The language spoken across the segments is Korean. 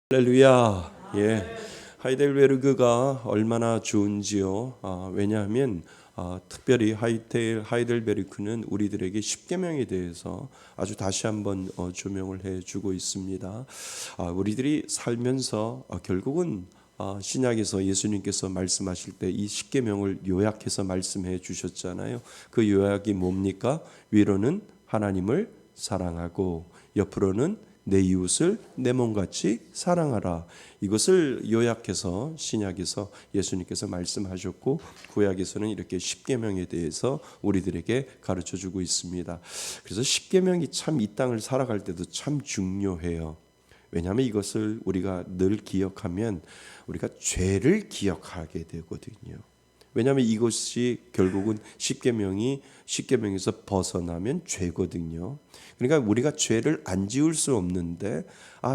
할렐루야. 하이델베르그가 얼마나 좋은지요. 왜냐하면 특별히 하이델베르크는 우리들에게 십계명에 대해서 아주 다시 한번 조명을 해주고 있습니다. 우리들이 살면서 결국은 신약에서 예수님께서 말씀하실 때 이 십계명을 요약해서 말씀해 주셨잖아요. 그 요약이 뭡니까? 위로는 하나님을 사랑하고 옆으로는 내 이웃을 내 몸같이 사랑하라. 이것을 요약해서 신약에서 예수님께서 말씀하셨고, 구약에서는 이렇게 십계명에 대해서 우리들에게 가르쳐주고 있습니다. 그래서 십계명이 참 이 땅을 살아갈 때도 참 중요해요. 왜냐하면 이것을 우리가 늘 기억하면 우리가 죄를 기억하게 되거든요. 왜냐하면 이것이 결국은 십계명에서 벗어나면 죄거든요. 그러니까 우리가 죄를 안 지을 수 없는데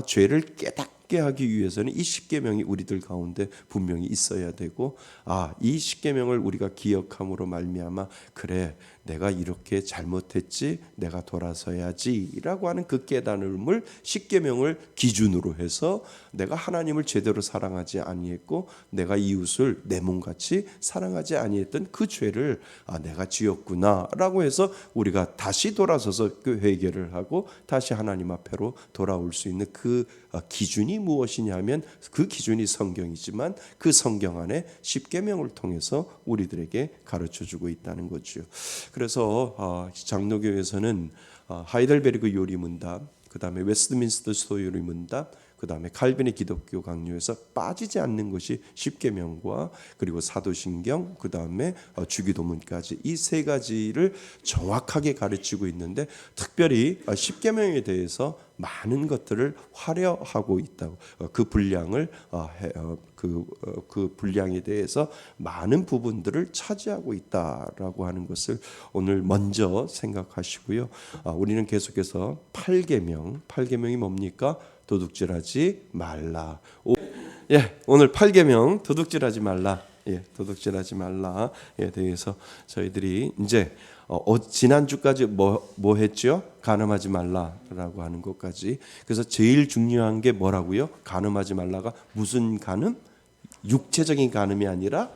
죄를 깨닫게 하기 위해서는 이 십계명이 우리들 가운데 분명히 있어야 되고 이 십계명을 우리가 기억함으로 말미암아 그래 내가 이렇게 잘못했지 내가 돌아서야지라고 하는 그 깨달음을 십계명을 기준으로 해서 내가 하나님을 제대로 사랑하지 아니했고 내가 이웃을 내 몸같이 사랑하지 아니했던 그 죄를 내가 지었구나라고 해서 우리가 다시 돌아서서 그 회개를 하고 다시 하나님 앞으로 돌아올 수 있는 그 기준이 무엇이냐면 그 기준이 성경이지만 그 성경 안에 십계명을 통해서 우리들에게 가르쳐주고 있다는 거죠. 그래서 장로교에서는 하이델베르그 요리문답, 그 다음에 웨스트민스터 소요리문답, 그 다음에 칼빈의 기독교 강요에서 빠지지 않는 것이 십계명과 그리고 사도신경, 그 다음에 주기도문까지 이 세 가지를 정확하게 가르치고 있는데 특별히 십계명에 대해서 많은 것들을 활용하고 있다고 그 분량을 그 분량에 대해서 많은 부분들을 차지하고 있다라고 하는 것을 오늘 먼저 생각하시고요. 우리는 계속해서 8계명이 뭡니까? 도둑질하지 말라. 오늘 8계명 도둑질하지 말라. 도둑질하지 말라에 대해서 저희들이 이제 지난주까지 뭐 했죠? 간음하지 말라라고 하는 것까지. 그래서 제일 중요한 게 뭐라고요? 간음하지 말라가 무슨 간음? 육체적인 간음이 아니라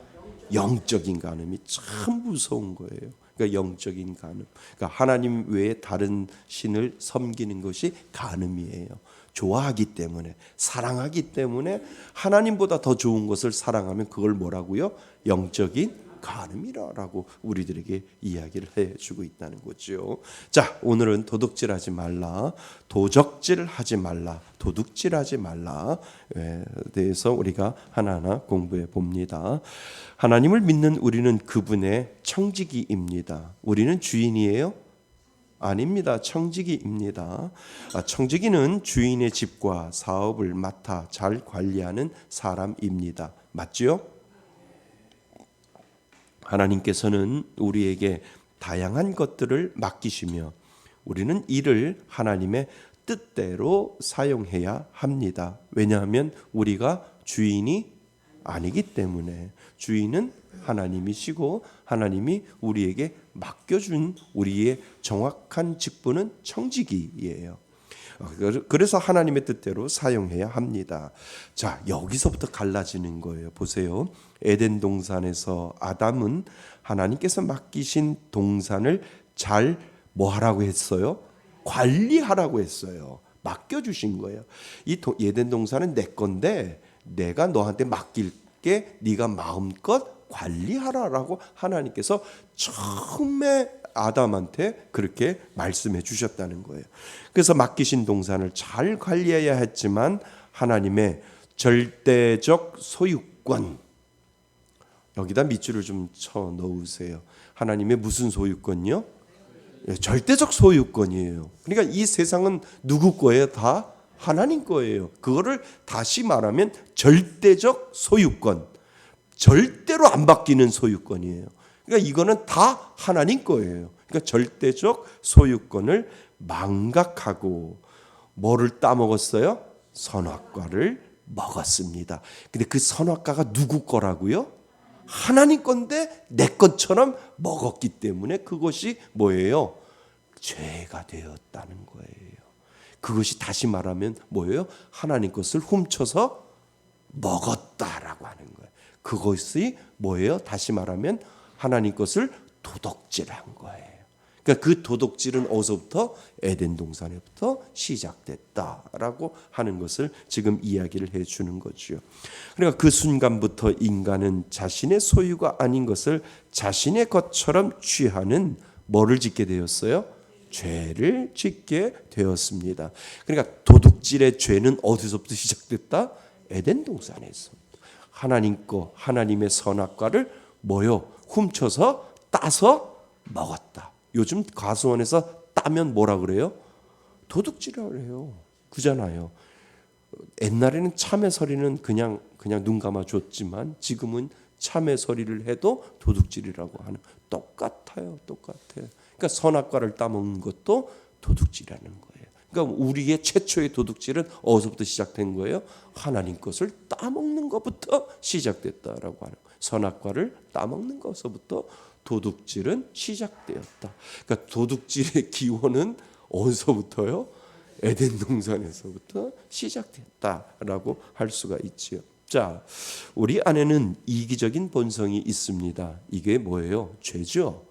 영적인 간음이 참 무서운 거예요. 그러니까 영적인 간음. 그러니까 하나님 외에 다른 신을 섬기는 것이 간음이에요. 좋아하기 때문에, 사랑하기 때문에 하나님보다 더 좋은 것을 사랑하면 그걸 뭐라고요? 영적인 간음이라고 우리들에게 이야기를 해주고 있다는 거죠. 자, 오늘은 도둑질하지 말라, 도적질하지 말라, 도둑질하지 말라에 대해서 우리가 하나하나 공부해 봅니다. 하나님을 믿는 우리는 그분의 청지기입니다. 우리는 주인이에요? 아닙니다. 청지기입니다. 청지기는 주인의 집과 사업을 맡아 잘 관리하는 사람입니다. 맞죠? 하나님께서는 우리에게 다양한 것들을 맡기시며 우리는 이를 하나님의 뜻대로 사용해야 합니다. 왜냐하면 우리가 주인이 아니기 때문에. 주인은 하나님이시고 하나님이 우리에게 맡겨준 우리의 정확한 직분은 청지기예요. 그래서 하나님의 뜻대로 사용해야 합니다. 자, 여기서부터 갈라지는 거예요. 보세요. 에덴 동산에서 아담은 하나님께서 맡기신 동산을 잘 뭐하라고 했어요? 관리하라고 했어요. 맡겨주신 거예요. 이 에덴 동산은 내 건데 내가 너한테 맡길게 네가 마음껏 관리하라라고 하나님께서 처음에 아담한테 그렇게 말씀해 주셨다는 거예요. 그래서 맡기신 동산을 잘 관리해야 했지만 하나님의 절대적 소유권, 여기다 밑줄을 좀 쳐 넣으세요. 하나님의 무슨 소유권이요? 절대적 소유권이에요. 그러니까 이 세상은 누구 거예요? 다 하나님 거예요. 그거를 다시 말하면 절대적 소유권, 절대로 안 바뀌는 소유권이에요. 그러니까 이거는 다 하나님 거예요. 그러니까 절대적 소유권을 망각하고 뭐를 따먹었어요? 선악과를 먹었습니다. 근데 그 선악과가 누구 거라고요? 하나님 건데 내 것처럼 먹었기 때문에 그것이 뭐예요? 죄가 되었다는 거예요. 그것이 다시 말하면 뭐예요? 하나님 것을 훔쳐서 먹었다라고 하는 거예요. 그것이 뭐예요? 다시 말하면 하나님 것을 도둑질한 거예요. 그러니까 그 도둑질은 어디서부터? 에덴 동산에부터 시작됐다라고 하는 것을 지금 이야기를 해주는 거죠. 그러니까 그 순간부터 인간은 자신의 소유가 아닌 것을 자신의 것처럼 취하는 뭐를 짓게 되었어요? 죄를 짓게 되었습니다. 그러니까 도둑질의 죄는 어디서부터 시작됐다? 에덴 동산에서. 하나님 거, 하나님의 선악과를 뭐요? 훔쳐서 따서 먹었다. 요즘 과수원에서 따면 뭐라 그래요? 도둑질이라고 해요. 그잖아요. 옛날에는 참외서리는 그냥 눈 감아 줬지만 지금은 참외서리를 해도 도둑질이라고 하는, 똑같아요. 그러니까 선악과를 따먹는 것도 도둑질이라는 거예요. 그러니까 우리의 최초의 도둑질은 어디서부터 시작된 거예요? 하나님 것을 따먹는 것부터 시작됐다라고 하는 거예요. 선악과를 따먹는 것부터 도둑질은 시작되었다. 그러니까 도둑질의 기원은 어디서부터요? 에덴 동산에서부터 시작됐다라고 할 수가 있지요. 자, 우리 안에는 이기적인 본성이 있습니다. 이게 뭐예요? 죄죠.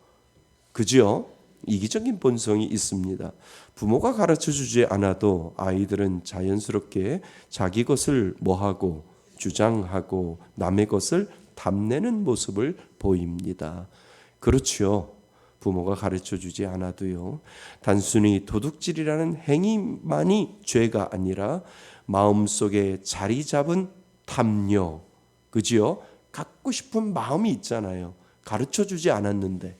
그죠? 이기적인 본성이 있습니다. 부모가 가르쳐주지 않아도 아이들은 자연스럽게 자기 것을 뭐하고 주장하고 남의 것을 탐내는 모습을 보입니다. 그렇죠. 부모가 가르쳐주지 않아도요. 단순히 도둑질이라는 행위만이 죄가 아니라 마음속에 자리 잡은 탐욕, 그죠? 갖고 싶은 마음이 있잖아요. 가르쳐주지 않았는데,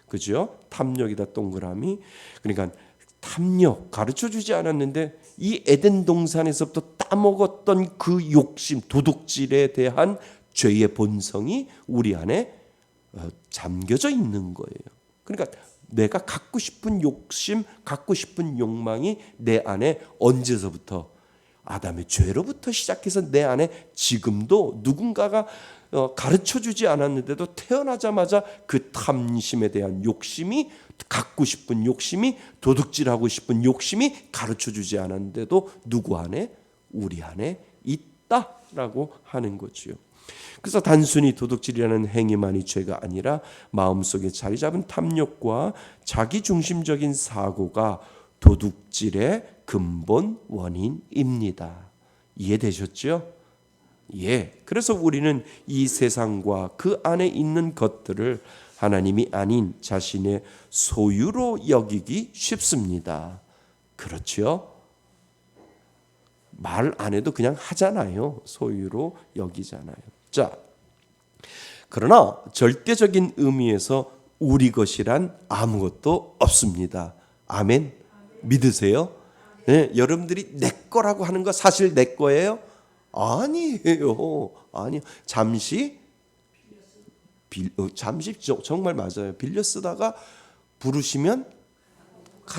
그죠? 탐욕이다 동그라미. 그러니까 탐욕, 가르쳐주지 않았는데 이 에덴 동산에서부터 따먹었던 그 욕심, 도둑질에 대한 죄의 본성이 우리 안에 잠겨져 있는 거예요. 그러니까 내가 갖고 싶은 욕심, 갖고 싶은 욕망이 내 안에 언제서부터? 아담의 죄로부터 시작해서 내 안에 지금도 누군가가 가르쳐주지 않았는데도 태어나자마자 그 탐심에 대한 욕심이, 갖고 싶은 욕심이, 도둑질하고 싶은 욕심이 가르쳐주지 않았는데도 누구 안에? 우리 안에 있다라고 하는 거지요. 그래서 단순히 도둑질이라는 행위만이 죄가 아니라 마음속에 자리 잡은 탐욕과 자기중심적인 사고가 도둑질의 근본 원인입니다. 이해되셨죠? 예. 그래서 우리는 이 세상과 그 안에 있는 것들을 하나님이 아닌 자신의 소유로 여기기 쉽습니다. 그렇죠? 말 안 해도 그냥 하잖아요. 소유로 여기잖아요. 자, 그러나 절대적인 의미에서 우리 것이란 아무것도 없습니다. 아멘. 믿으세요? 네, 여러분들이 내 거라고 하는 거 사실 내 거예요? 아니에요. 아니, 잠시 정말 맞아요. 빌려 쓰다가 부르시면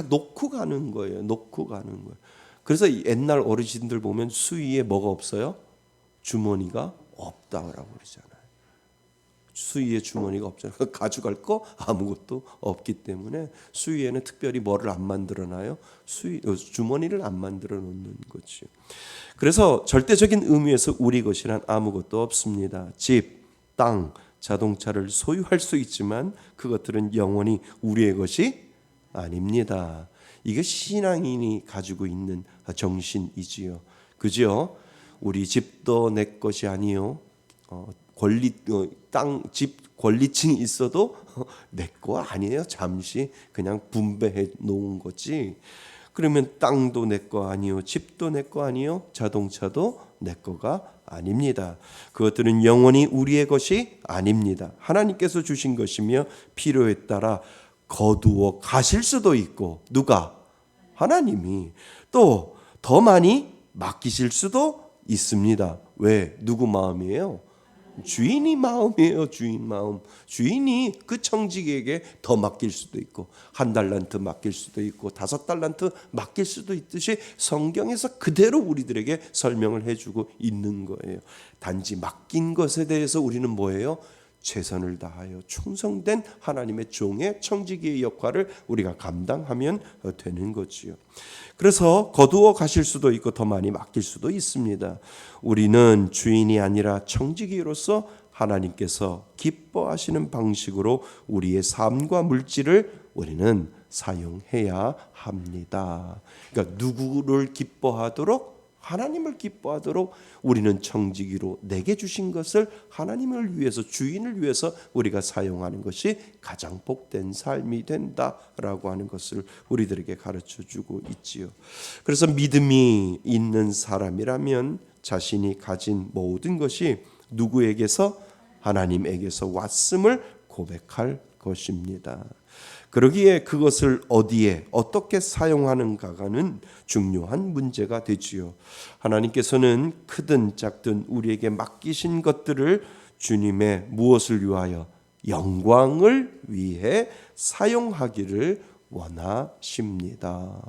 놓고 가는 거예요. 놓고 가는 거예요. 그래서 옛날 어르신들 보면 수위에 뭐가 없어요? 주머니가 없다라고 그러잖아요. 수위에 주머니가 없잖아요. 가져갈 거 아무것도 없기 때문에 수위에는 특별히 뭐를 안 만들어놔요? 주머니를 안 만들어 놓는 거죠. 그래서 절대적인 의미에서 우리 것이란 아무것도 없습니다. 집, 땅, 자동차를 소유할 수 있지만 그것들은 영원히 우리의 것이 아닙니다. 이게 신앙인이 가지고 있는 정신이지요. 그죠? 우리 집도 내 것이 아니요. 집 권리층이 있어도 내 거 아니에요. 잠시 그냥 분배해 놓은 거지. 그러면 땅도 내 거 아니요, 집도 내 거 아니요, 자동차도 내 거가 아닙니다. 그것들은 영원히 우리의 것이 아닙니다. 하나님께서 주신 것이며 필요에 따라 거두어 가실 수도 있고, 누가? 하나님이. 또 더 많이 맡기실 수도 있습니다. 왜? 누구 마음이에요? 주인이 마음이에요. 주인 마음. 주인이 그 청지기에게 더 맡길 수도 있고, 1달란트 맡길 수도 있고, 5달란트 맡길 수도 있듯이 성경에서 그대로 우리들에게 설명을 해주고 있는 거예요. 단지 맡긴 것에 대해서 우리는 뭐예요? 최선을 다하여 충성된 하나님의 종의 청지기의 역할을 우리가 감당하면 되는 거지요. 그래서 거두어 가실 수도 있고 더 많이 맡길 수도 있습니다. 우리는 주인이 아니라 청지기로서 하나님께서 기뻐하시는 방식으로 우리의 삶과 물질을 우리는 사용해야 합니다. 그러니까 누구를 기뻐하도록, 하나님을 기뻐하도록 우리는 청지기로 내게 주신 것을 하나님을 위해서, 주인을 위해서 우리가 사용하는 것이 가장 복된 삶이 된다라고 하는 것을 우리들에게 가르쳐 주고 있지요. 그래서 믿음이 있는 사람이라면 자신이 가진 모든 것이 누구에게서? 하나님에게서 왔음을 고백할 것입니다. 그러기에 그것을 어디에 어떻게 사용하는가가는 중요한 문제가 되지요. 하나님께서는 크든 작든 우리에게 맡기신 것들을 주님의 무엇을 위하여? 영광을 위해 사용하기를 원하십니다.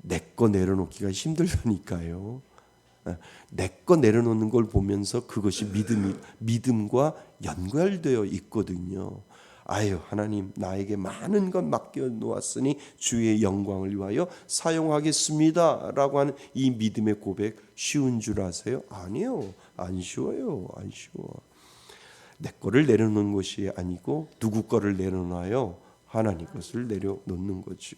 내 거 내려놓기가 힘들다니까요. 내 거 내려놓는 걸 보면서 그것이 믿음과 연결되어 있거든요. 아유, 하나님 나에게 많은 것 맡겨 놓았으니 주의 영광을 위하여 사용하겠습니다 라고 하는 이 믿음의 고백 쉬운 줄 아세요? 아니요, 안 쉬워요. 안 쉬워. 내 거를 내려놓는 것이 아니고 누구 거를 내려놔요? 하나님 것을 내려놓는 거죠.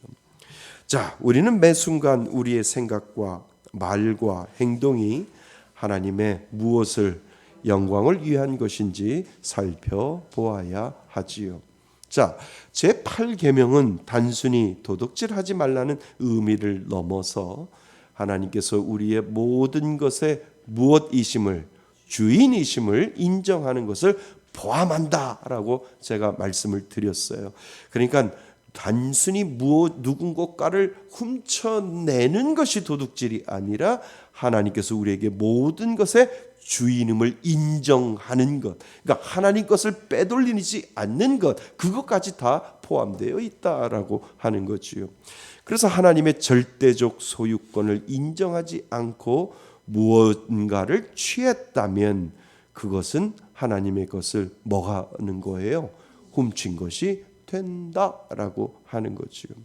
자, 우리는 매 순간 우리의 생각과 말과 행동이 하나님의 무엇을 영광을 위한 것인지 살펴보아야 하지요. 자, 제8계명은 단순히 도둑질하지 말라는 의미를 넘어서 하나님께서 우리의 모든 것의 무엇이심을, 주인이심을 인정하는 것을 포함한다라고 제가 말씀을 드렸어요. 그러니까 단순히 누군가를 훔쳐내는 것이 도둑질이 아니라 하나님께서 우리에게 모든 것의 주인임을 인정하는 것, 그러니까 하나님 것을 빼돌리지 않는 것, 그것까지 다 포함되어 있다라고 하는 거지요. 그래서 하나님의 절대적 소유권을 인정하지 않고 무언가를 취했다면 그것은 하나님의 것을 뭐가 하는 거예요? 훔친 것이 된다라고 하는 거지요.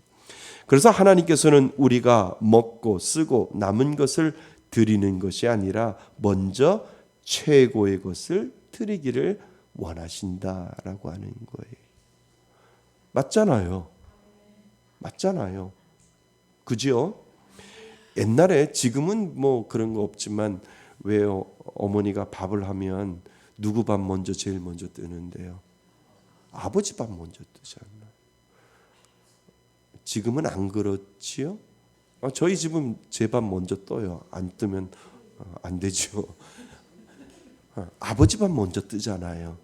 그래서 하나님께서는 우리가 먹고 쓰고 남은 것을 드리는 것이 아니라 먼저 최고의 것을 드리기를 원하신다라고 하는 거예요. 맞잖아요. 맞잖아요. 그죠? 옛날에, 지금은 뭐 그런 거 없지만 왜 어머니가 밥을 하면 누구 밥 먼저 제일 먼저 뜨는데요? 아버지 밥 먼저 뜨지 않나요? 지금은 안 그렇지요? 저희 집은 제 밥 먼저 떠요. 안 뜨면 안 되죠. 아버지 밥 먼저 뜨잖아요.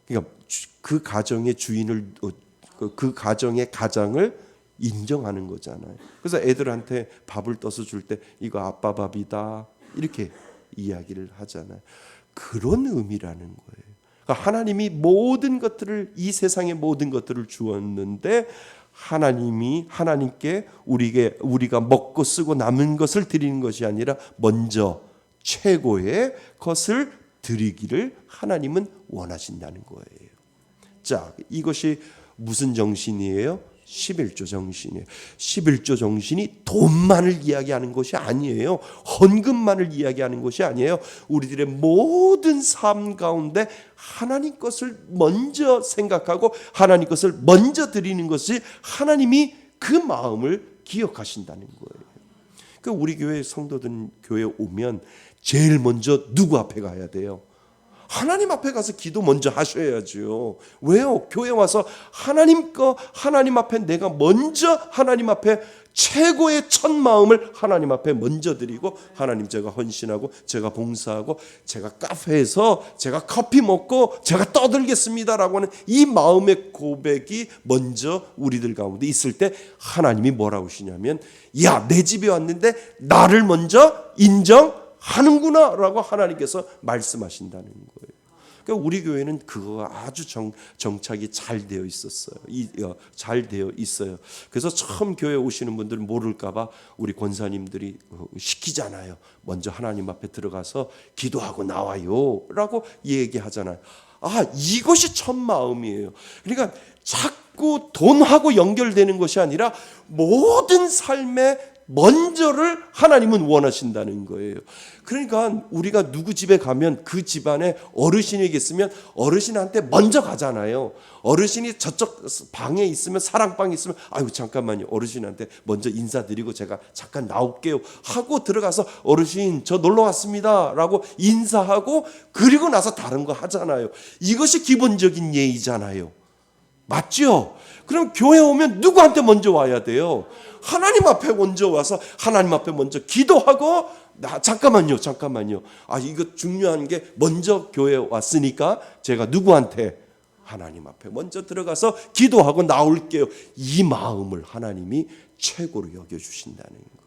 그러니까 그 가정의 주인을, 그 가정의 가장을 인정하는 거잖아요. 그래서 애들한테 밥을 떠서 줄 때 이거 아빠 밥이다 이렇게 이야기를 하잖아요. 그런 의미라는 거예요. 그러니까 하나님이 모든 것들을, 이 세상의 모든 것들을 주었는데 하나님께 우리가 먹고 쓰고 남은 것을 드리는 것이 아니라 먼저 최고의 것을 드리기를 하나님은 원하신다는 거예요. 자, 이것이 무슨 정신이에요? 11조 정신이에요. 11조 정신이 돈만을 이야기하는 것이 아니에요. 헌금만을 이야기하는 것이 아니에요. 우리들의 모든 삶 가운데 하나님 것을 먼저 생각하고 하나님 것을 먼저 드리는 것이 하나님이 그 마음을 기억하신다는 거예요. 그러니까 우리 교회 성도들 교회 오면 제일 먼저 누구 앞에 가야 돼요? 하나님 앞에 가서 기도 먼저 하셔야죠. 왜요? 교회 와서 하나님 앞에 내가 먼저 하나님 앞에 최고의 첫 마음을 하나님 앞에 먼저 드리고, 하나님 제가 헌신하고 제가 봉사하고 제가 카페에서 제가 커피 먹고 제가 떠들겠습니다라고 하는 이 마음의 고백이 먼저 우리들 가운데 있을 때 하나님이 뭐라고 하시냐면, 야, 내 집에 왔는데 나를 먼저 인정하는구나 라고 하나님께서 말씀하신다는 거예요. 그러니까 우리 교회는 그거가 아주 정착이 잘 되어 있었어요. 잘 되어 있어요. 그래서 처음 교회 오시는 분들은 모를까봐 우리 권사님들이 시키잖아요. 먼저 하나님 앞에 들어가서 기도하고 나와요 라고 얘기하잖아요. 이것이 첫 마음이에요. 그러니까 자꾸 돈하고 연결되는 것이 아니라 모든 삶의 먼저를 하나님은 원하신다는 거예요. 그러니까 우리가 누구 집에 가면 그 집안에 어르신이 있으면 어르신한테 먼저 가잖아요. 어르신이 저쪽 방에 있으면, 사랑방에 있으면 아유 잠깐만요, 어르신한테 먼저 인사드리고 제가 잠깐 나올게요 하고 들어가서 어르신 저 놀러 왔습니다 라고 인사하고 그리고 나서 다른 거 하잖아요. 이것이 기본적인 예의잖아요. 맞죠? 그럼 교회 오면 누구한테 먼저 와야 돼요? 하나님 앞에 먼저 와서 하나님 앞에 먼저 기도하고 잠깐만요. 이거 중요한 게 먼저 교회에 왔으니까 제가 누구한테? 하나님 앞에 먼저 들어가서 기도하고 나올게요. 이 마음을 하나님이 최고로 여겨주신다는 거예요.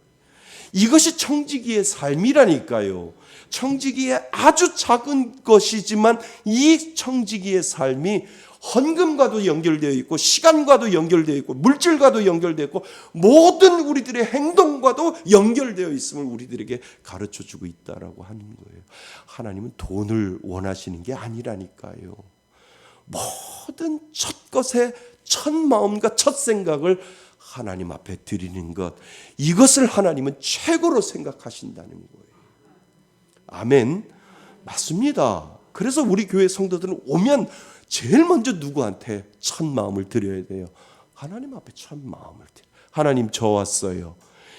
이것이 청지기의 삶이라니까요. 청지기의 아주 작은 것이지만 이 청지기의 삶이 헌금과도 연결되어 있고 시간과도 연결되어 있고 물질과도 연결되어 있고 모든 우리들의 행동과도 연결되어 있음을 우리들에게 가르쳐주고 있다라고 하는 거예요. 하나님은 돈을 원하시는 게 아니라니까요. 모든 첫 것의 첫 마음과 첫 생각을 하나님 앞에 드리는 것, 이것을 하나님은 최고로 생각하신다는 거예요. 아멘. 맞습니다. 그래서 우리 교회 성도들은 오면 제일 먼저 누구한테 첫 마음을 드려야 돼요? 하나님 앞에 첫 마음을 드려요. 하나님 저 왔어요.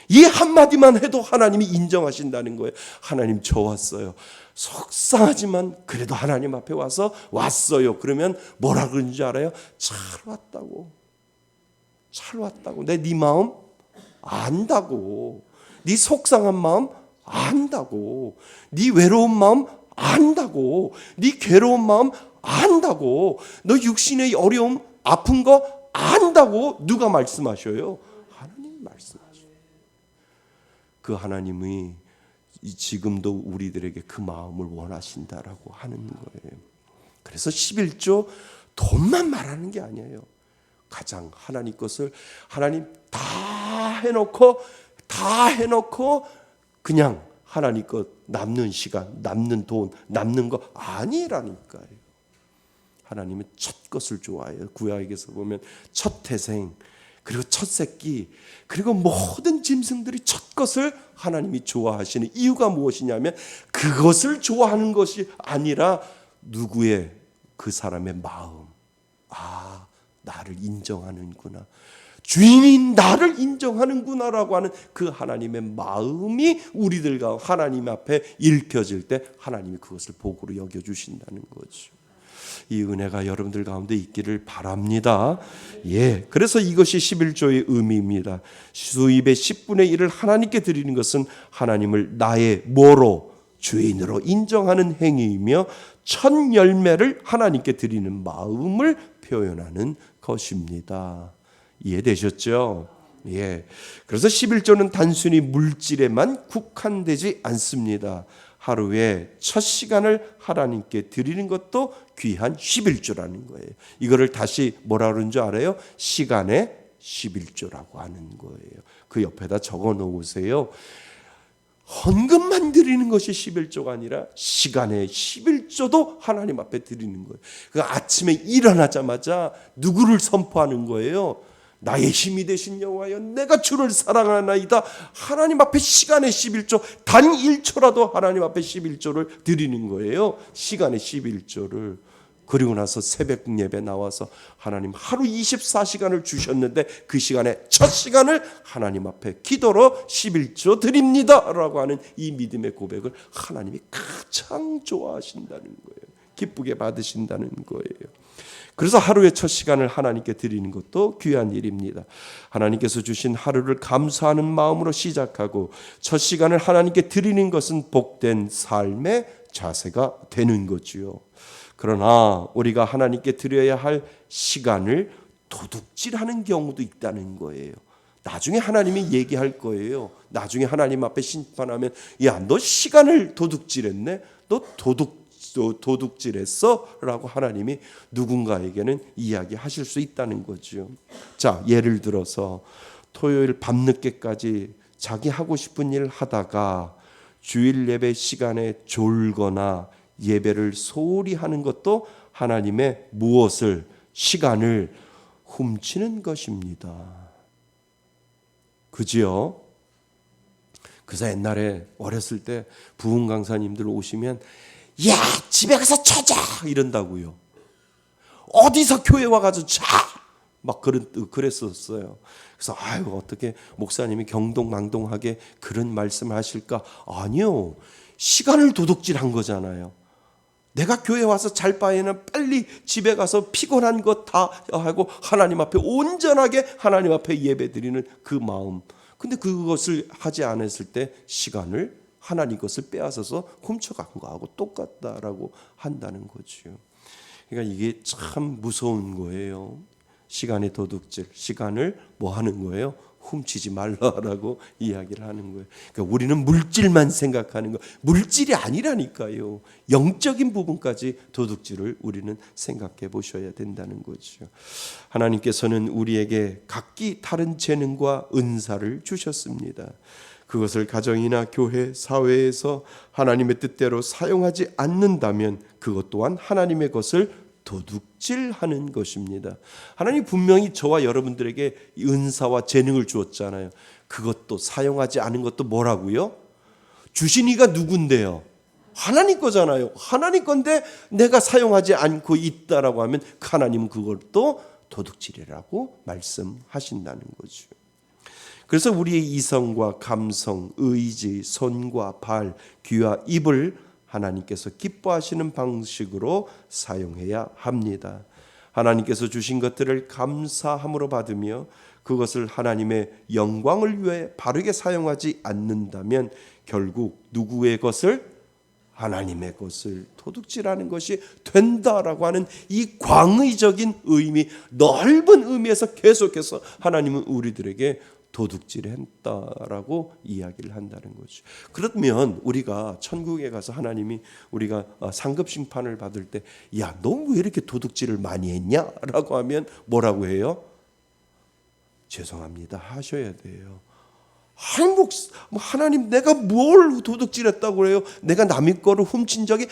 이 한마디만 해도 하나님이 인정하신다는 거예요. 하나님 저 왔어요. 속상하지만 그래도 하나님 앞에 왔어요. 그러면 뭐라 그러는지 알아요? 잘 왔다고. 내 네 마음 안다고. 네 속상한 마음 안다고. 네 외로운 마음 안다고. 네 괴로운 마음 안다고. 너 육신의 어려움, 아픈 거 안다고. 누가 말씀하셔요? 하나님이 말씀하셔요. 그 하나님이 지금도 우리들에게 그 마음을 원하신다라고 하는 거예요. 그래서 11조 돈만 말하는 게 아니에요. 가장 하나님 것을 하나님 다 해놓고 그냥 하나님 것 남는 시간, 남는 돈, 남는 거 아니라니까요. 하나님은 첫 것을 좋아해요. 구약에서 보면 첫 태생, 그리고 첫 새끼, 그리고 모든 짐승들이 첫 것을 하나님이 좋아하시는 이유가 무엇이냐면 그것을 좋아하는 것이 아니라 누구의 그 사람의 마음. 나를 인정하는구나. 주인인 나를 인정하는구나라고 하는 그 하나님의 마음이 우리들과 하나님 앞에 읽혀질 때 하나님이 그것을 복으로 여겨주신다는 거죠. 이 은혜가 여러분들 가운데 있기를 바랍니다. 그래서 이것이 11조의 의미입니다. 수입의 10분의 1을 하나님께 드리는 것은 하나님을 나의 뭐로? 주인으로 인정하는 행위이며 첫 열매를 하나님께 드리는 마음을 표현하는 것입니다. 이해되셨죠? 그래서 11조는 단순히 물질에만 국한되지 않습니다. 하루에 첫 시간을 하나님께 드리는 것도 귀한 11조라는 거예요. 이거를 다시 뭐라 그러는 줄 알아요? 시간의 11조라고 하는 거예요. 그 옆에다 적어 놓으세요. 헌금만 드리는 것이 11조가 아니라 시간의 11조도 하나님 앞에 드리는 거예요. 그 아침에 일어나자마자 누구를 선포하는 거예요? 나의 힘이 되신 여호와여, 내가 주를 사랑하나이다. 하나님 앞에 시간의 11조, 단 1초라도 하나님 앞에 11조를 드리는 거예요. 시간의 11조를. 그리고 나서 새벽 예배 나와서 하나님 하루 24시간을 주셨는데 그 시간에 첫 시간을 하나님 앞에 기도로 11조 드립니다 라고 하는 이 믿음의 고백을 하나님이 가장 좋아하신다는 거예요. 기쁘게 받으신다는 거예요. 그래서 하루의 첫 시간을 하나님께 드리는 것도 귀한 일입니다. 하나님께서 주신 하루를 감사하는 마음으로 시작하고 첫 시간을 하나님께 드리는 것은 복된 삶의 자세가 되는 거지요. 그러나 우리가 하나님께 드려야 할 시간을 도둑질하는 경우도 있다는 거예요. 나중에 하나님이 얘기할 거예요. 나중에 하나님 앞에 심판하면 야, 너 시간을 도둑질했네? 너 도둑질했어? 라고 하나님이 누군가에게는 이야기하실 수 있다는 거죠. 자, 예를 들어서 토요일 밤늦게까지 자기 하고 싶은 일 하다가 주일 예배 시간에 졸거나 예배를 소홀히 하는 것도 하나님의 무엇을? 시간을 훔치는 것입니다. 그지요? 그래서 옛날에 어렸을 때 부흥 강사님들 오시면 야 집에 가서 자자 이런다고요. 어디서 교회 와가지고 자 막 그랬었어요. 그래서 아유 어떻게 목사님이 경동망동하게 그런 말씀을 하실까? 아니요, 시간을 도둑질한 거잖아요. 내가 교회 와서 잘 바에는 빨리 집에 가서 피곤한 것 다 하고 하나님 앞에 온전하게 하나님 앞에 예배드리는 그 마음. 근데 그것을 하지 않았을 때 시간을 하나님 것을 빼앗아서 훔쳐간 거하고 똑같다라고 한다는 거죠. 그러니까 이게 참 무서운 거예요. 시간의 도둑질, 시간을 뭐 하는 거예요? 훔치지 말라라고 이야기를 하는 거예요. 그러니까 우리는 물질만 생각하는 거, 물질이 아니라니까요. 영적인 부분까지 도둑질을 우리는 생각해 보셔야 된다는 거죠. 하나님께서는 우리에게 각기 다른 재능과 은사를 주셨습니다. 그것을 가정이나 교회, 사회에서 하나님의 뜻대로 사용하지 않는다면 그것 또한 하나님의 것을 도둑질하는 것입니다. 하나님 분명히 저와 여러분들에게 은사와 재능을 주었잖아요. 그것도 사용하지 않은 것도 뭐라고요? 주신 이가 누군데요? 하나님 거잖아요. 하나님 건데 내가 사용하지 않고 있다라고 하면 하나님은 그것도 도둑질이라고 말씀하신다는 거죠. 그래서 우리의 이성과 감성, 의지, 손과 발, 귀와 입을 하나님께서 기뻐하시는 방식으로 사용해야 합니다. 하나님께서 주신 것들을 감사함으로 받으며 그것을 하나님의 영광을 위해 바르게 사용하지 않는다면 결국 누구의 것을? 하나님의 것을 도둑질하는 것이 된다라고 하는 이 광의적인 의미, 넓은 의미에서 계속해서 하나님은 우리들에게 도둑질했다라고 이야기를 한다는 거죠. 그러면 우리가 천국에 가서 하나님이 우리가 상급 심판을 받을 때 야, 너 왜 이렇게 도둑질을 많이 했냐라고 하면 뭐라고 해요? 죄송합니다 하셔야 돼요. 하나님 내가 뭘 도둑질했다고 그래요? 내가 남의 거를 훔친 적이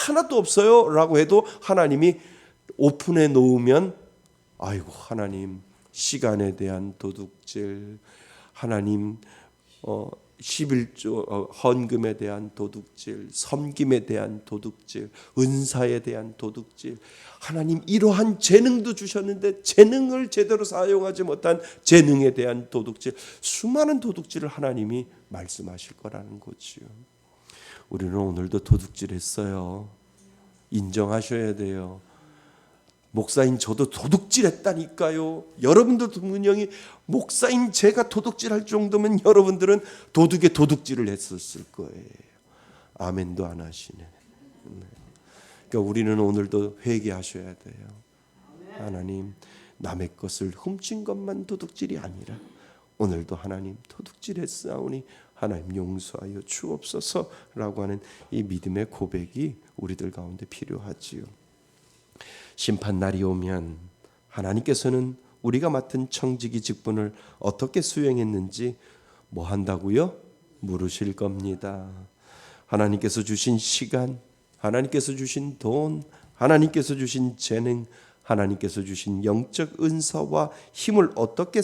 하나도 없어요 라고 해도 하나님이 오픈해 놓으면 아이고 하나님 시간에 대한 도둑질, 하나님 11조 헌금에 대한 도둑질, 섬김에 대한 도둑질, 은사에 대한 도둑질, 하나님 이러한 재능도 주셨는데 재능을 제대로 사용하지 못한 재능에 대한 도둑질, 수많은 도둑질을 하나님이 말씀하실 거라는 거지요. 우리는 오늘도 도둑질했어요. 인정하셔야 돼요. 목사인 저도 도둑질했다니까요. 여러분들도 분명히 목사인 제가 도둑질할 정도면 여러분들은 도둑의 도둑질을 했었을 거예요. 아멘도 안 하시네. 그러니까 우리는 오늘도 회개하셔야 돼요. 하나님 남의 것을 훔친 것만 도둑질이 아니라 오늘도 하나님 도둑질했사오니 하나님 용서하여 주옵소서라고 하는 이 믿음의 고백이 우리들 가운데 필요하지요. 심판날이 오면 하나님께서는 우리가 맡은 청지기 직분을 어떻게 수행했는지 뭐 한다고요? 물으실 겁니다. 하나님께서 주신 시간, 하나님께서 주신 돈, 하나님께서 주신 재능, 하나님께서 주신 영적 은사와 힘을 어떻게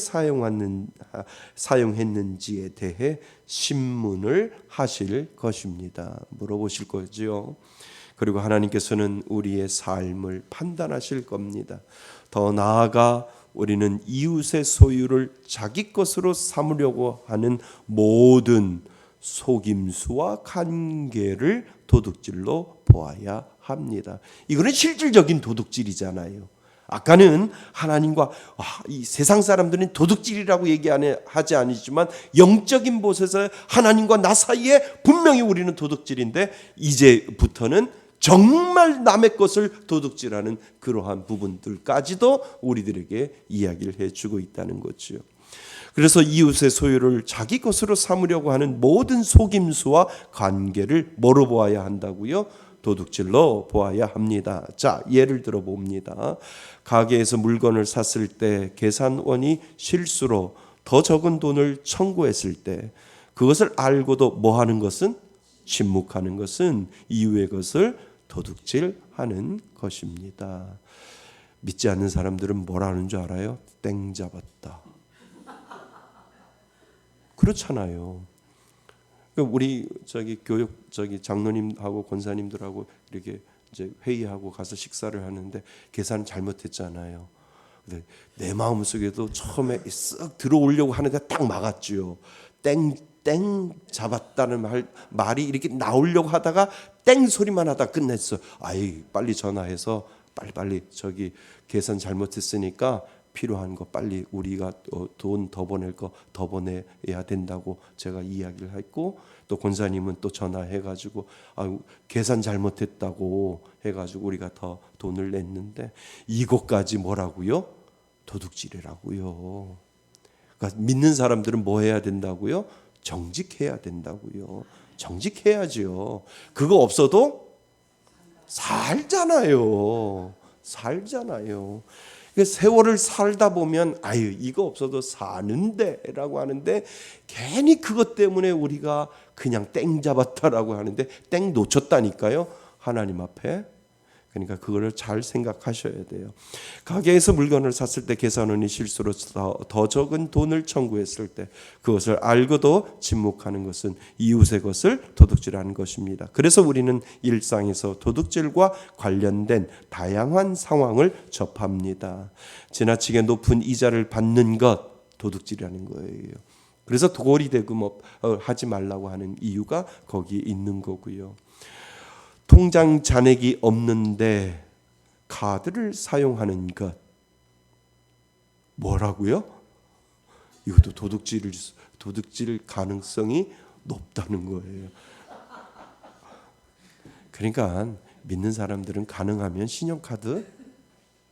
사용했는지에 대해 신문을 하실 것입니다. 물어보실 거죠. 그리고 하나님께서는 우리의 삶을 판단하실 겁니다. 더 나아가 우리는 이웃의 소유를 자기 것으로 삼으려고 하는 모든 속임수와 관계를 도둑질로 보아야 합니다. 이거는 실질적인 도둑질이잖아요. 아까는 하나님과 이 세상 사람들은 도둑질이라고 얘기하지 않지만 영적인 곳에서 하나님과 나 사이에 분명히 우리는 도둑질인데 이제부터는 정말 남의 것을 도둑질하는 그러한 부분들까지도 우리들에게 이야기를 해주고 있다는 거죠. 그래서 이웃의 소유를 자기 것으로 삼으려고 하는 모든 속임수와 관계를 뭐로 보아야 한다고요? 도둑질로 보아야 합니다. 자, 예를 들어 봅니다. 가게에서 물건을 샀을 때 계산원이 실수로 더 적은 돈을 청구했을 때 그것을 알고도 뭐 하는 것은? 침묵하는 것은 이웃의 것을 도둑질하는 것입니다. 믿지 않는 사람들은 뭐라 하는 줄 알아요? 땡 잡았다. 그렇잖아요. 우리 교육 장로님하고 권사님들하고 이렇게 이제 회의하고 가서 식사를 하는데 계산 잘못했잖아요. 근데 내 마음 속에도 처음에 쓱 들어오려고 하는데 딱 막았죠. 땡 잡았다는 말이 이렇게 나오려고 하다가 땡 소리만 하다 끝냈어. 아이 빨리 전화해서 빨리 계산 잘못했으니까 필요한 거 빨리 우리가 돈 더 보낼 거 더 보내야 된다고 제가 이야기를 했고, 또 권사님은 또 전화해가지고 계산 잘못했다고 해가지고 우리가 더 돈을 냈는데 이것까지 뭐라고요? 도둑질이라고요. 그러니까 믿는 사람들은 뭐 해야 된다고요? 정직해야 된다고요. 정직해야죠. 그거 없어도 살잖아요. 세월을 살다 보면 이거 없어도 사는데라고 하는데 괜히 그것 때문에 우리가 그냥 땡 잡았다라고 하는데 땡 놓쳤다니까요. 하나님 앞에. 그러니까 그거를 잘 생각하셔야 돼요. 가게에서 물건을 샀을 때 계산원이 실수로 더 적은 돈을 청구했을 때 그것을 알고도 침묵하는 것은 이웃의 것을 도둑질하는 것입니다. 그래서 우리는 일상에서 도둑질과 관련된 다양한 상황을 접합니다. 지나치게 높은 이자를 받는 것 도둑질이라는 거예요. 그래서 도리 대금 하지 말라고 하는 이유가 거기에 있는 거고요. 통장 잔액이 없는데 카드를 사용하는 것 뭐라고요? 이것도 도둑질 가능성이 높다는 거예요. 그러니까 믿는 사람들은 가능하면 신용카드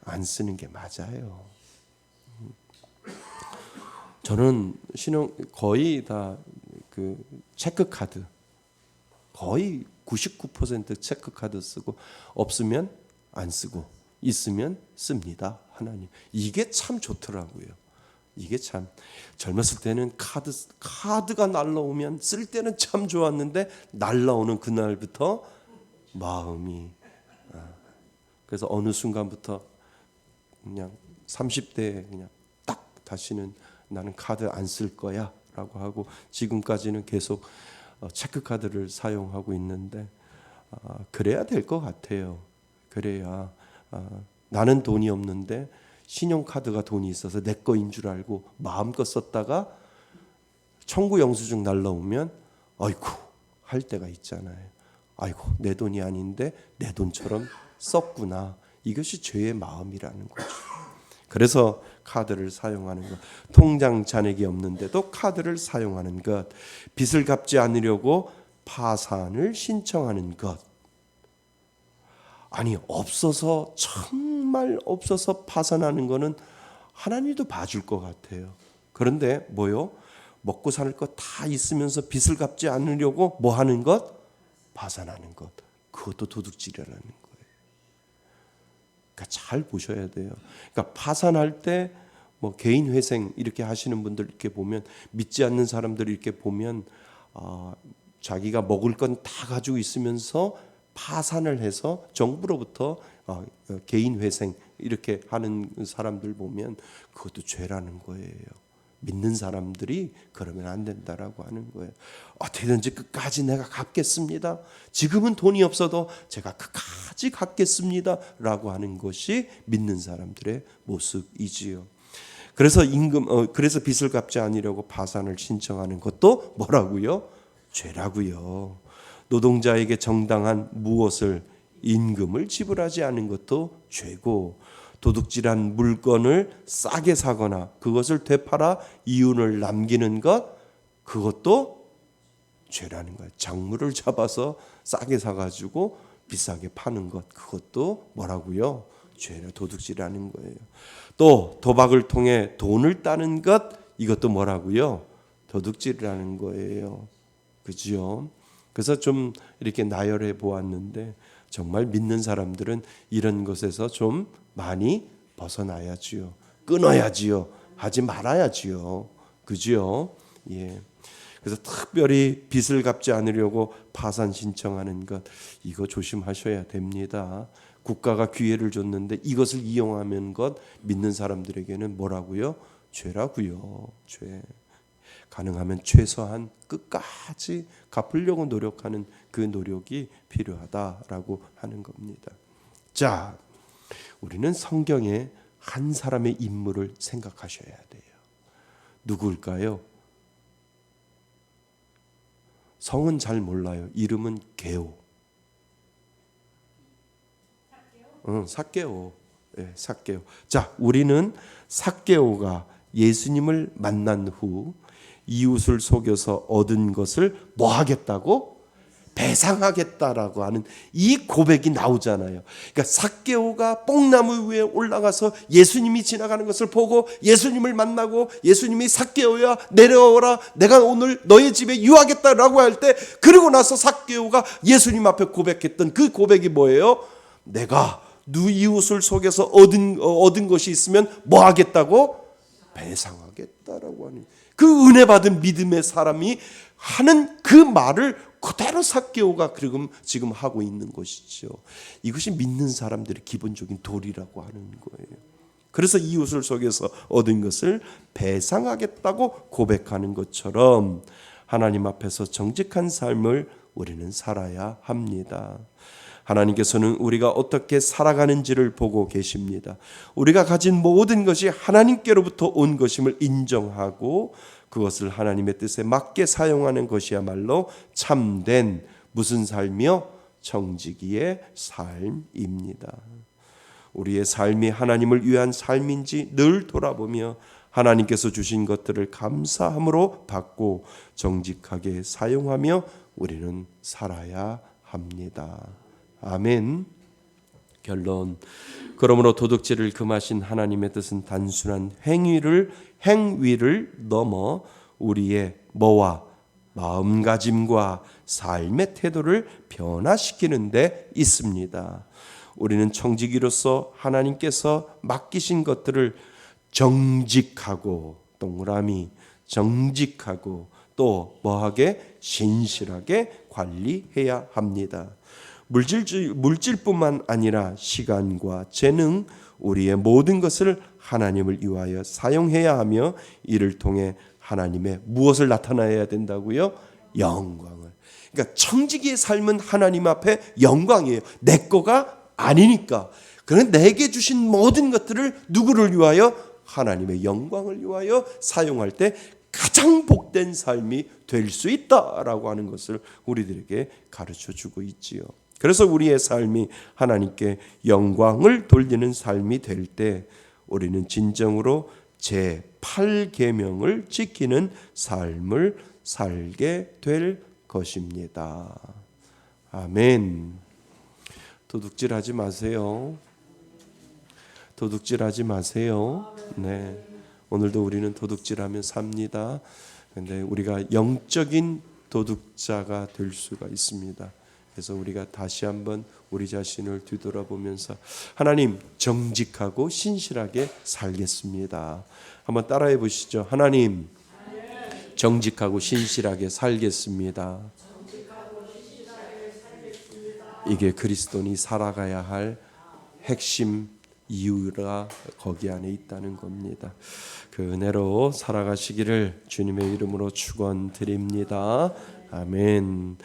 안 쓰는 게 맞아요. 저는 거의 다 체크카드 거의 99% 체크카드 쓰고 없으면 안 쓰고 있으면 씁니다. 하나님. 이게 참 좋더라고요. 이게 참 젊었을 때는 카드가 날라오면 쓸 때는 참 좋았는데 날라오는 그날부터 마음이 그래서 어느 순간부터 그냥 30대에 그냥 딱 다시는 나는 카드 안 쓸 거야라고 하고 지금까지는 계속 체크카드를 사용하고 있는데 그래야 될 것 같아요. 그래야 나는 돈이 없는데 신용카드가 돈이 있어서 내 거인 줄 알고 마음껏 썼다가 청구 영수증 날라오면 아이고 할 때가 있잖아요. 아이고 내 돈이 아닌데 내 돈처럼 썼구나. 이것이 죄의 마음이라는 거죠. 그래서 카드를 사용하는 것, 통장 잔액이 없는데도 카드를 사용하는 것, 빚을 갚지 않으려고 파산을 신청하는 것. 아니 없어서 정말 없어서 파산하는 거는 하나님도 봐줄 것 같아요. 그런데 뭐요? 먹고 살 것 다 있으면서 빚을 갚지 않으려고 뭐 하는 것? 파산하는 것. 그것도 도둑질이라는 거예요. 그러니까 잘 보셔야 돼요. 그러니까 파산할 때 뭐 개인 회생 이렇게 하시는 분들 이렇게 보면 믿지 않는 사람들 이렇게 보면 자기가 먹을 건 다 가지고 있으면서 파산을 해서 정부로부터 개인 회생 이렇게 하는 사람들 보면 그것도 죄라는 거예요. 믿는 사람들이 그러면 안 된다라고 하는 거예요. 어떻게든지 끝까지 내가 갚겠습니다. 지금은 돈이 없어도 제가 끝까지 갚겠습니다라고 하는 것이 믿는 사람들의 모습이지요. 그래서 그래서 빚을 갚지 않으려고 파산을 신청하는 것도 뭐라고요? 죄라고요. 노동자에게 정당한 무엇을 임금을 지불하지 않은 것도 죄고, 도둑질한 물건을 싸게 사거나 그것을 되팔아 이윤을 남기는 것, 그것도 죄라는 거예요. 작물을 잡아서 싸게 사가지고 비싸게 파는 것, 그것도 뭐라고요? 죄라, 도둑질하는 거예요. 또 도박을 통해 돈을 따는 것, 이것도 뭐라고요? 도둑질이라는 거예요. 그죠? 그래서 좀 이렇게 나열해 보았는데 정말 믿는 사람들은 이런 것에서 좀 많이 벗어나야지요. 끊어야지요. 하지 말아야지요. 그죠? 예. 그래서 특별히 빚을 갚지 않으려고 파산 신청하는 것, 이거 조심하셔야 됩니다. 국가가 기회를 줬는데 이것을 이용하면 것, 믿는 사람들에게는 뭐라고요? 죄라고요. 죄. 가능하면 최소한 끝까지 갚으려고 노력하는 그 노력이 필요하다라고 하는 겁니다. 자, 우리는 성경에 한 사람의 인물을 생각하셔야 돼요. 누구일까요? 성은 잘 몰라요. 이름은 게오. 삭개오. 네, 삭개오. 자, 우리는 삭개오가 예수님을 만난 후 이웃을 속여서 얻은 것을 뭐 하겠다고? 배상하겠다라고 하는 이 고백이 나오잖아요. 그러니까 삭개오가 뽕나무 위에 올라가서 예수님이 지나가는 것을 보고 예수님을 만나고 예수님이 삭개오야 내려오라, 내가 오늘 너의 집에 유하겠다라고 할 때, 그러고 나서 삭개오가 예수님 앞에 고백했던 그 고백이 뭐예요? 내가 네 이웃을 속여서 얻은 것이 있으면 뭐 하겠다고? 배상하겠다라고 하는, 그 은혜 받은 믿음의 사람이 하는 그 말을 그대로 삭개오가 지금 하고 있는 것이죠. 이것이 믿는 사람들의 기본적인 도리라고 하는 거예요. 그래서 이웃을 속여서 얻은 것을 배상하겠다고 고백하는 것처럼 하나님 앞에서 정직한 삶을 우리는 살아야 합니다. 하나님께서는 우리가 어떻게 살아가는지를 보고 계십니다. 우리가 가진 모든 것이 하나님께로부터 온 것임을 인정하고 그것을 하나님의 뜻에 맞게 사용하는 것이야말로 참된 무슨 삶이요? 정직이의 삶입니다. 우리의 삶이 하나님을 위한 삶인지 늘 돌아보며 하나님께서 주신 것들을 감사함으로 받고 정직하게 사용하며 우리는 살아야 합니다. 아멘. 결론. 그러므로 도둑질을 금하신 하나님의 뜻은 단순한 행위를 넘어 우리의 뭐와 마음가짐과 삶의 태도를 변화시키는 데 있습니다. 우리는 청지기로서 하나님께서 맡기신 것들을 정직하고, 동그라미 정직하고, 또 뭐하게? 신실하게 관리해야 합니다. 물질뿐만 아니라 시간과 재능, 우리의 모든 것을 하나님을 위하여 사용해야 하며 이를 통해 하나님의 무엇을 나타내야 된다고요? 영광을. 그러니까 청지기의 삶은 하나님 앞에 영광이에요. 내 거가 아니니까. 그런데 내게 주신 모든 것들을 누구를 위하여? 하나님의 영광을 위하여 사용할 때 가장 복된 삶이 될 수 있다라고 하는 것을 우리들에게 가르쳐주고 있지요. 그래서 우리의 삶이 하나님께 영광을 돌리는 삶이 될 때 우리는 진정으로 제8계명을 지키는 삶을 살게 될 것입니다. 아멘. 도둑질하지 마세요. 도둑질하지 마세요. 네. 오늘도 우리는 도둑질하며 삽니다. 그런데 우리가 영적인 도둑자가 될 수가 있습니다. 그래서 우리가 다시 한번 우리 자신을 뒤돌아보면서 하나님, 정직하고 신실하게 살겠습니다. 한번 따라해 보시죠. 하나님, 정직하고 신실하게 살겠습니다. 이게 그리스도인이 살아가야 할 핵심 이유가 거기 안에 있다는 겁니다. 그 은혜로 살아가시기를 주님의 이름으로 축원드립니다. 아멘.